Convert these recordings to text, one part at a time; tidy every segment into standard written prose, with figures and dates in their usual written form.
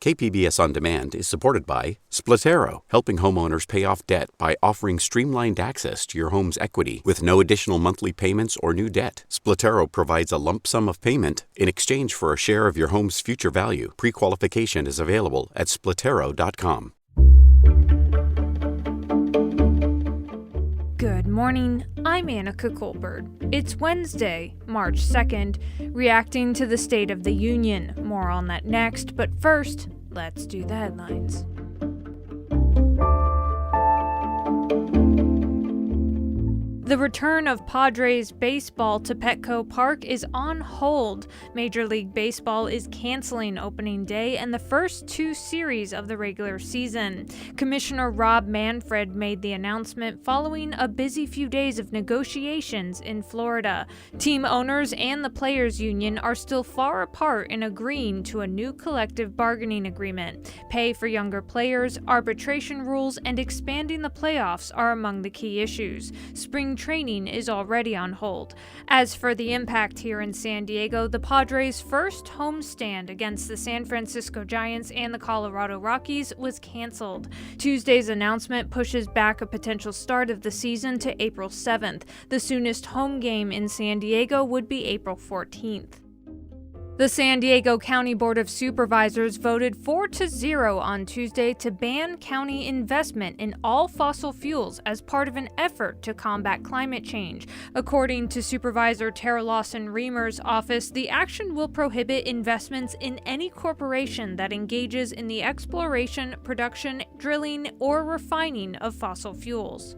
KPBS On Demand is supported by Splatero, helping homeowners pay off debt by offering streamlined access to your home's equity with no additional monthly payments or new debt. Splatero provides a lump sum of payment in exchange for a share of your home's future value. Pre-qualification is available at splatero.com. Good morning, I'm Annika Colbert. It's Wednesday, March 2nd, reacting to the State of the Union. More on that next, but first, let's do the headlines. The return of Padres baseball to Petco Park is on hold. Major League Baseball is canceling opening day and the first two series of the regular season. Commissioner Rob Manfred made the announcement following a busy few days of negotiations in Florida. Team owners and the players' union are still far apart in agreeing to a new collective bargaining agreement. Pay for younger players, arbitration rules, and expanding the playoffs are among the key issues. Spring training is already on hold. As for the impact here in San Diego, the Padres' first homestand against the San Francisco Giants and the Colorado Rockies was canceled. Tuesday's announcement pushes back a potential start of the season to April 7th. The soonest home game in San Diego would be April 14th. The San Diego County Board of Supervisors voted 4-0 on Tuesday to ban county investment in all fossil fuels as part of an effort to combat climate change. According to Supervisor Tara Lawson-Reamer's office, the action will prohibit investments in any corporation that engages in the exploration, production, drilling, or refining of fossil fuels.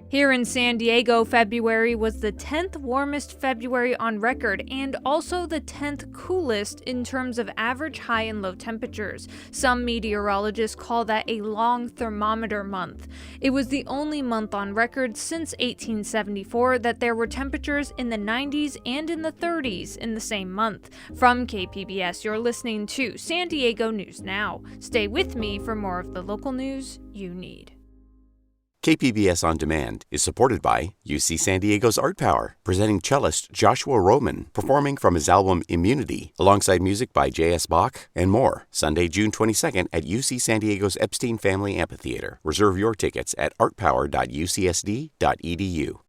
Here in San Diego, February was the 10th warmest February on record and also the 10th coolest in terms of average high and low temperatures. Some meteorologists call that a long thermometer month. It was the only month on record since 1874 that there were temperatures in the 90s and in the 30s in the same month. From KPBS, you're listening to San Diego News Now. Stay with me for more of the local news you need. KPBS On Demand is supported by UC San Diego's Art Power, presenting cellist Joshua Roman, performing from his album Immunity, alongside music by J.S. Bach and more. Sunday, June 22nd at UC San Diego's Epstein Family Amphitheater. Reserve your tickets at artpower.ucsd.edu.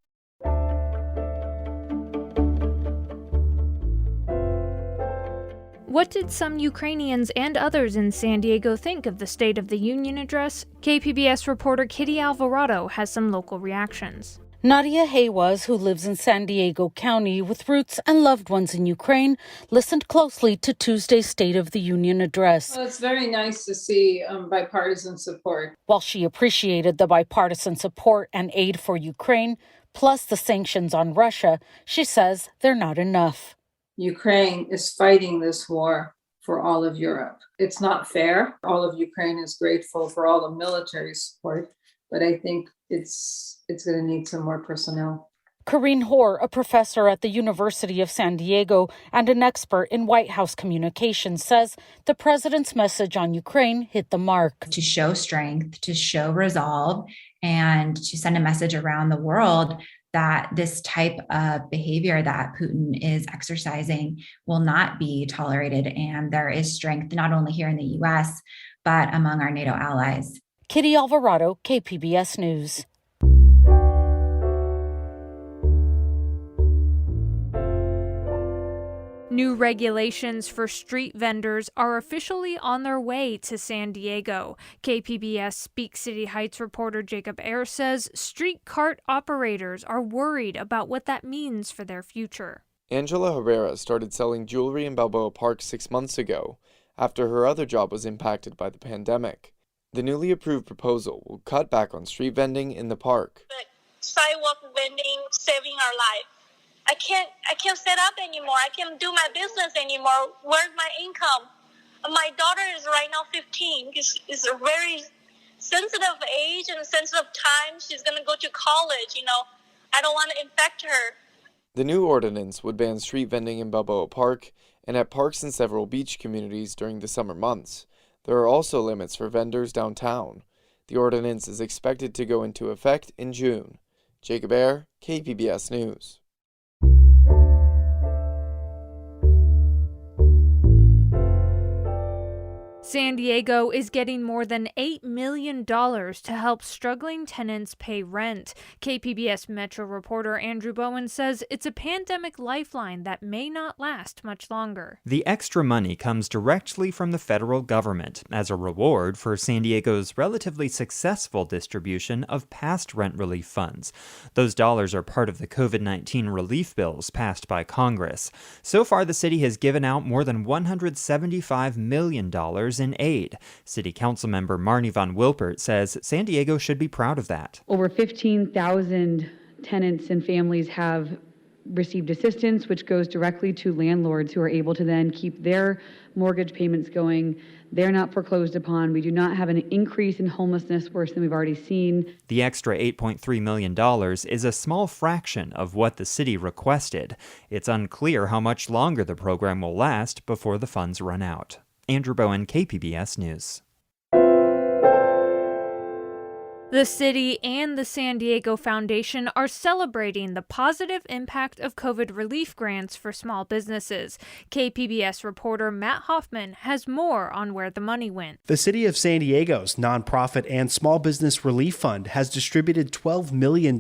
What did some Ukrainians and others in San Diego think of the State of the Union address? KPBS reporter Kitty Alvarado has some local reactions. Nadia Haywas, who lives in San Diego County with roots and loved ones in Ukraine, listened closely to Tuesday's State of the Union address. Well, it's very nice to see bipartisan support. While she appreciated the bipartisan support and aid for Ukraine, plus the sanctions on Russia, she says they're not enough. Ukraine is fighting this war for all of Europe. It's not fair. All of Ukraine is grateful for all the military support, but I think it's going to need some more personnel. Corinne Hoare, a professor at the University of San Diego and an expert in White House communications, says the president's message on Ukraine hit the mark. To show strength, to show resolve, and to send a message around the world that this type of behavior that Putin is exercising will not be tolerated. And there is strength not only here in the U.S., but among our NATO allies. Kitty Alvarado, KPBS News. New regulations for street vendors are officially on their way to San Diego. KPBS Speak City Heights reporter Jacob Ayers says street cart operators are worried about what that means for their future. Angela Herrera started selling jewelry in Balboa Park 6 months ago, after her other job was impacted by the pandemic. The newly approved proposal will cut back on street vending in the park. The sidewalk vending saving our life. I can't set up anymore. I can't do my business anymore. Where's my income? My daughter is right now 15. It's a very sensitive age and sensitive time. She's going to go to college, I don't want to infect her. The new ordinance would ban street vending in Balboa Park and at parks in several beach communities during the summer months. There are also limits for vendors downtown. The ordinance is expected to go into effect in June. Jacob Ayers, KPBS News. San Diego is getting more than $8 million to help struggling tenants pay rent. KPBS Metro reporter Andrew Bowen says it's a pandemic lifeline that may not last much longer. The extra money comes directly from the federal government as a reward for San Diego's relatively successful distribution of past rent relief funds. Those dollars are part of the COVID-19 relief bills passed by Congress. So far, the city has given out more than $175 million in aid. City Council member Marnie Von Wilpert says San Diego should be proud of that. Over 15,000 tenants and families have received assistance, which goes directly to landlords who are able to then keep their mortgage payments going. They're not foreclosed upon. We do not have an increase in homelessness worse than we've already seen. The extra $8.3 million is a small fraction of what the city requested. It's unclear how much longer the program will last before the funds run out. Andrew Bowen, KPBS News. The city and the San Diego Foundation are celebrating the positive impact of COVID relief grants for small businesses. KPBS reporter Matt Hoffman has more on where the money went. The City of San Diego's nonprofit and small business relief fund has distributed $12 million.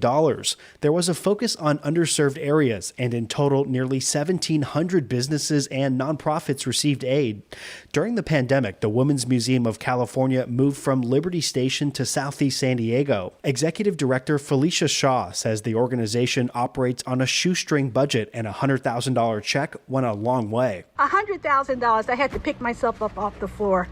There was a focus on underserved areas, and in total, nearly 1,700 businesses and nonprofits received aid. During the pandemic, the Women's Museum of California moved from Liberty Station to Southeast San Diego. Executive Director Felicia Shaw says the organization operates on a shoestring budget, and a $100,000 check went a long way. $100,000, I had to pick myself up off the floor.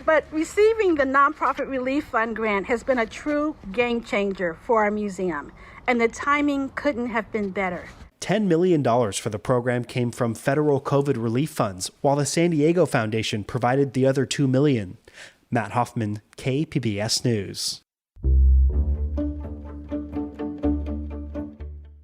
But receiving the Nonprofit Relief Fund grant has been a true game changer for our museum, and the timing couldn't have been better. $10 million for the program came from federal COVID relief funds, while the San Diego Foundation provided the other $2 million. Matt Hoffman, KPBS News.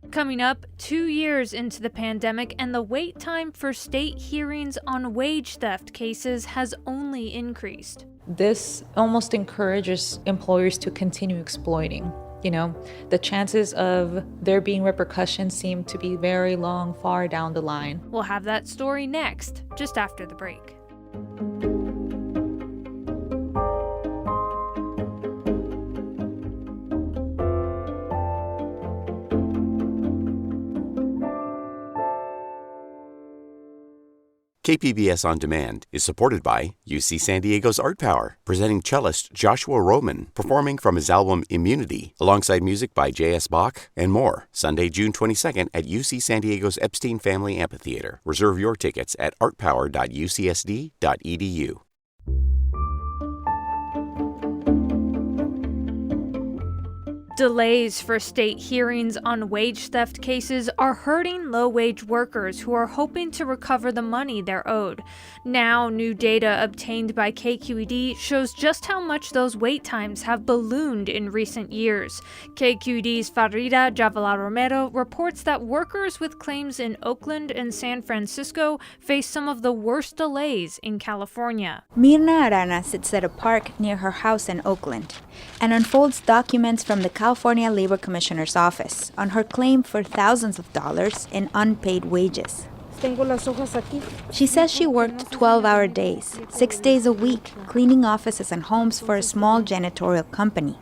Coming up, 2 years into the pandemic, and the wait time for state hearings on wage theft cases has only increased. This almost encourages employers to continue exploiting. The chances of there being repercussions seem to be very long, far down the line. We'll have that story next, just after the break. KPBS On Demand is supported by UC San Diego's Art Power, presenting cellist Joshua Roman, performing from his album Immunity, alongside music by J.S. Bach and more. Sunday, June 22nd at UC San Diego's Epstein Family Amphitheater. Reserve your tickets at artpower.ucsd.edu. Delays for state hearings on wage theft cases are hurting low-wage workers who are hoping to recover the money they're owed. Now, new data obtained by KQED shows just how much those wait times have ballooned in recent years. KQED's Farida Javala-Romero reports that workers with claims in Oakland and San Francisco face some of the worst delays in California. Mirna Arana sits at a park near her house in Oakland and unfolds documents from the California Labor Commissioner's office on her claim for thousands of dollars in unpaid wages. She says she worked 12-hour days, 6 days a week, cleaning offices and homes for a small janitorial company.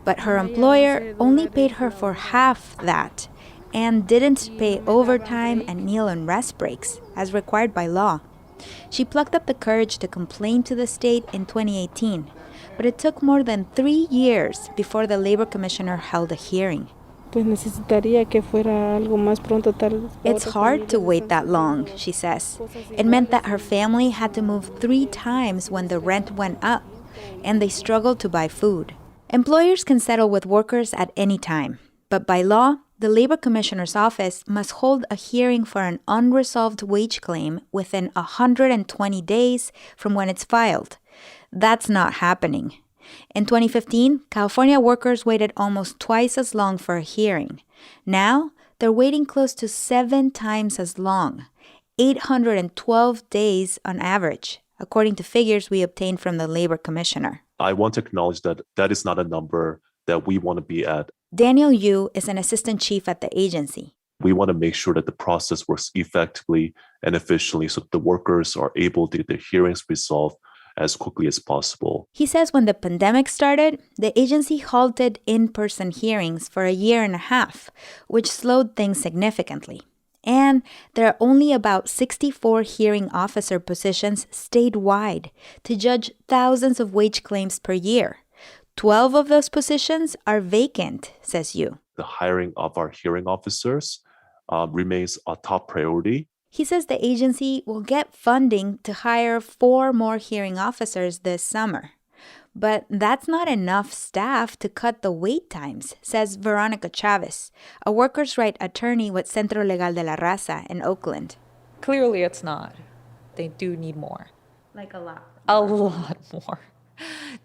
But her employer only paid her for half that and didn't pay overtime and meal and rest breaks as required by law. She plucked up the courage to complain to the state in 2018, but it took more than 3 years before the labor commissioner held a hearing. It's hard to wait that long, she says. It meant that her family had to move 3 times when the rent went up, and they struggled to buy food. Employers can settle with workers at any time, but by law, the Labor Commissioner's office must hold a hearing for an unresolved wage claim within 120 days from when it's filed. That's not happening. In 2015, California workers waited almost twice as long for a hearing. Now, they're waiting close to 7 times as long, 812 days on average, according to figures we obtained from the Labor Commissioner. I want to acknowledge that that is not a number that we want to be at. Daniel Yu is an assistant chief at the agency. We want to make sure that the process works effectively and efficiently so that the workers are able to get their hearings resolved as quickly as possible. He says when the pandemic started, the agency halted in-person hearings for a year and a half, which slowed things significantly. And there are only about 64 hearing officer positions statewide to judge thousands of wage claims per year. 12 of those positions are vacant, says Yu. The hiring of our hearing officers remains a top priority. He says the agency will get funding to hire 4 more hearing officers this summer. But that's not enough staff to cut the wait times, says Veronica Chavez, a workers' rights attorney with Centro Legal de la Raza in Oakland. Clearly it's not. They do need more. Like a lot. A lot more.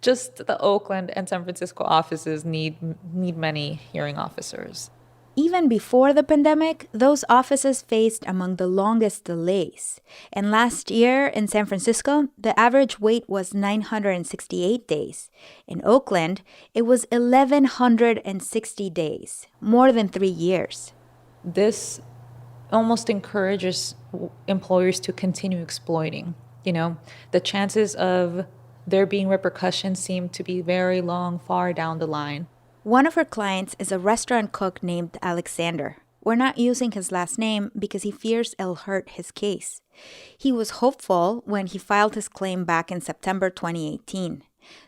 Just the Oakland and San Francisco offices need many hearing officers. Even before the pandemic, those offices faced among the longest delays. And last year in San Francisco, the average wait was 968 days. In Oakland, it was 1,160 days, more than 3 years. This almost encourages employers to continue exploiting. The chances of there being repercussions seem to be very long, far down the line. One of her clients is a restaurant cook named Alexander. We're not using his last name because he fears it'll hurt his case. He was hopeful when he filed his claim back in September 2018.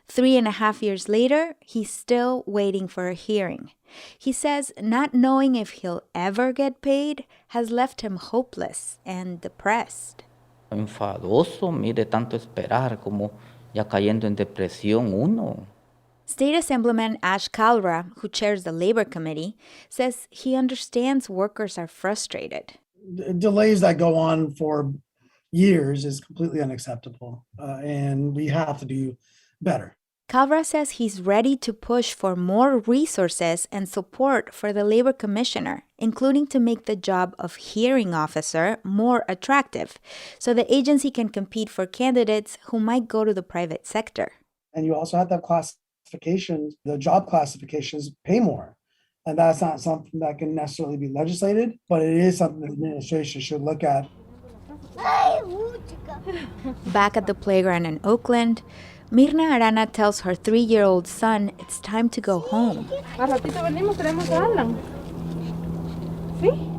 3.5 years later, he's still waiting for a hearing. He says not knowing if he'll ever get paid has left him hopeless and depressed. Enfadoso, mire, tanto esperar como ya cayendo en depresión uno. State Assemblyman Ash Kalra, who chairs the Labor Committee, says he understands workers are frustrated. Delays that go on for years is completely unacceptable, and we have to do better. Kalra says he's ready to push for more resources and support for the Labor Commissioner, including to make the job of hearing officer more attractive, so the agency can compete for candidates who might go to the private sector. And you also have to have classifications, the job classifications pay more. And that's not something that can necessarily be legislated, but it is something the administration should look at. Back at the playground in Oakland, Mirna Arana tells her 3-year-old son it's time to go home.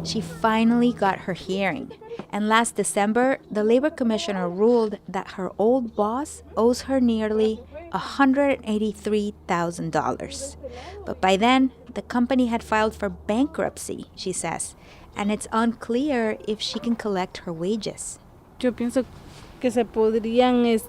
She finally got her hearing. And last December, the Labor Commissioner ruled that her old boss owes her nearly $183,000. But by then, the company had filed for bankruptcy, she says, and it's unclear if she can collect her wages. Yo pienso que se podrían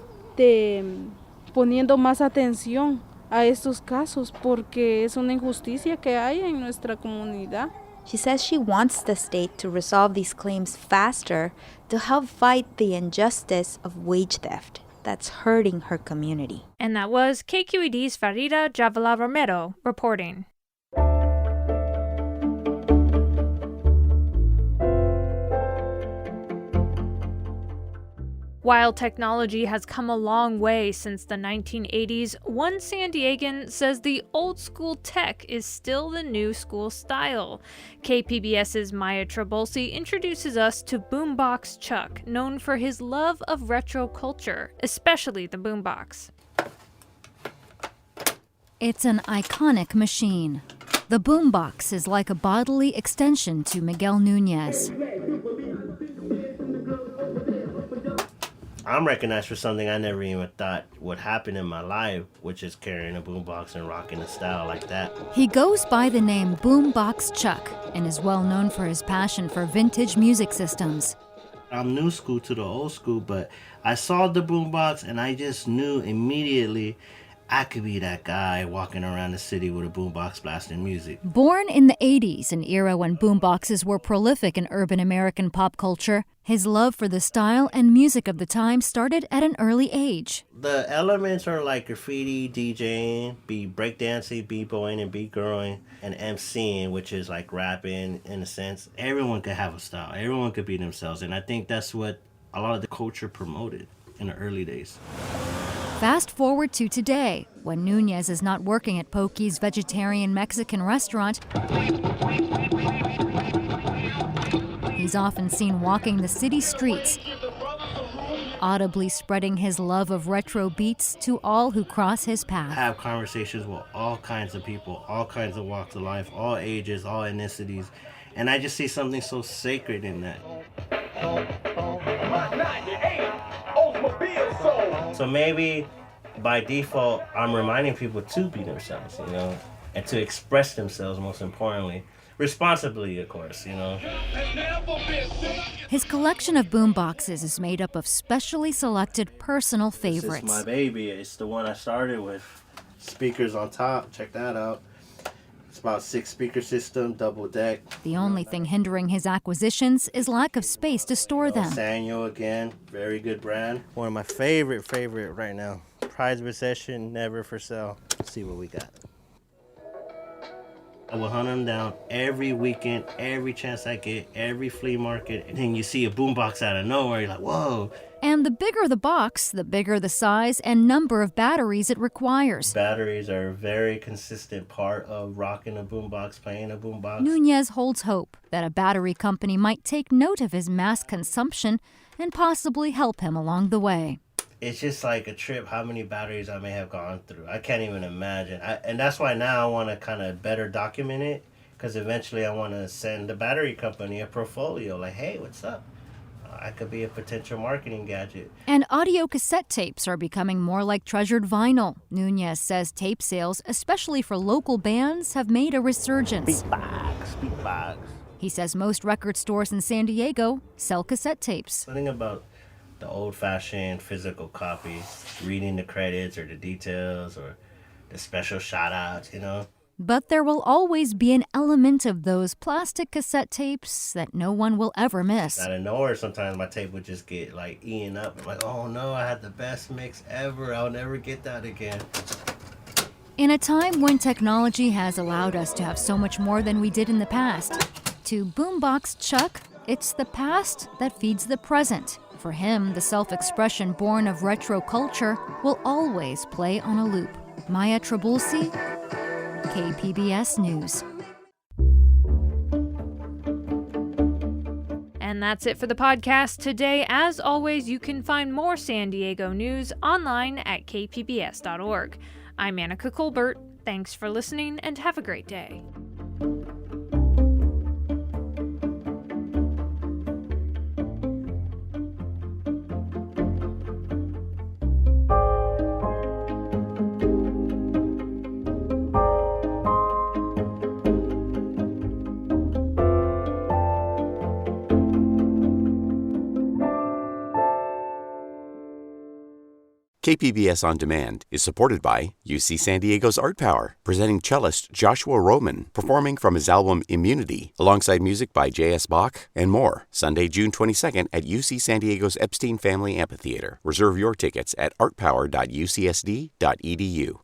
poniendo más atención a estos casos porque es una injusticia que hay en nuestra comunidad. She says she wants the state to resolve these claims faster to help fight the injustice of wage theft that's hurting her community. And that was KQED's Farida Javala Romero reporting. While technology has come a long way since the 1980s, one San Diegan says the old school tech is still the new school style. KPBS's Maya Trabolsi introduces us to Boombox Chuck, known for his love of retro culture, especially the boombox. It's an iconic machine. The boombox is like a bodily extension to Miguel Nunez. I'm recognized for something I never even thought would happen in my life, which is carrying a boombox and rocking a style like that. He goes by the name Boombox Chuck and is well known for his passion for vintage music systems. I'm new school to the old school, but I saw the boombox and I just knew immediately I could be that guy walking around the city with a boombox blasting music. Born in the 80s, an era when boomboxes were prolific in urban American pop culture, his love for the style and music of the time started at an early age. The elements are like graffiti, DJing, breakdancing, b-boying, and b-girling, and MCing, which is like rapping in a sense. Everyone could have a style. Everyone could be themselves, and I think that's what a lot of the culture promoted in the early days. Fast forward to today, when Nunez is not working at Pokey's vegetarian Mexican restaurant. he's often seen walking the city streets, audibly spreading his love of retro beats to all who cross his path. Have conversations with all kinds of people, all kinds of walks of life, all ages, all ethnicities, and I just see something so sacred in that. So maybe by default, I'm reminding people to be themselves, and to express themselves, most importantly. Responsibly, of course, His collection of boomboxes is made up of specially selected personal favorites. This is my baby. It's the one I started with. Speakers on top. Check that out. It's about 6 speaker system, double deck. The only thing hindering his acquisitions is lack of space to store them. Sanyo again, very good brand. One of my favorite right now. Prize Recession, never for sale. Let's see what we got. I will hunt them down every weekend, every chance I get, every flea market. And then you see a boombox out of nowhere, you're like, whoa. And the bigger the box, the bigger the size and number of batteries it requires. Batteries are a very consistent part of rocking a boombox, playing a boombox. Nunez holds hope that a battery company might take note of his mass consumption and possibly help him along the way. It's just like a trip how many batteries I may have gone through. I can't even imagine. And that's why now I want to kind of better document it, because eventually I want to send the battery company a portfolio. Like, hey, what's up? I could be a potential marketing gadget. And audio cassette tapes are becoming more like treasured vinyl. Nunez says tape sales, especially for local bands, have made a resurgence. Beatbox. He says most record stores in San Diego sell cassette tapes. Something about the old-fashioned physical copy, reading the credits or the details or the special shout-outs, But there will always be an element of those plastic cassette tapes that no one will ever miss. Out of nowhere, sometimes my tape would just get eaten up. I'm like, oh no, I had the best mix ever. I'll never get that again. In a time when technology has allowed us to have so much more than we did in the past, to Boombox Chuck, it's the past that feeds the present. For him, the self-expression born of retro culture will always play on a loop. Maya Trabulsi, KPBS News. And that's it for the podcast today. As always, you can find more San Diego news online at kpbs.org. I'm Annika Colbert. Thanks for listening and have a great day. KPBS On Demand is supported by UC San Diego's Art Power, presenting cellist Joshua Roman, performing from his album Immunity, alongside music by J.S. Bach and more. Sunday, June 22nd at UC San Diego's Epstein Family Amphitheater. Reserve your tickets at artpower.ucsd.edu.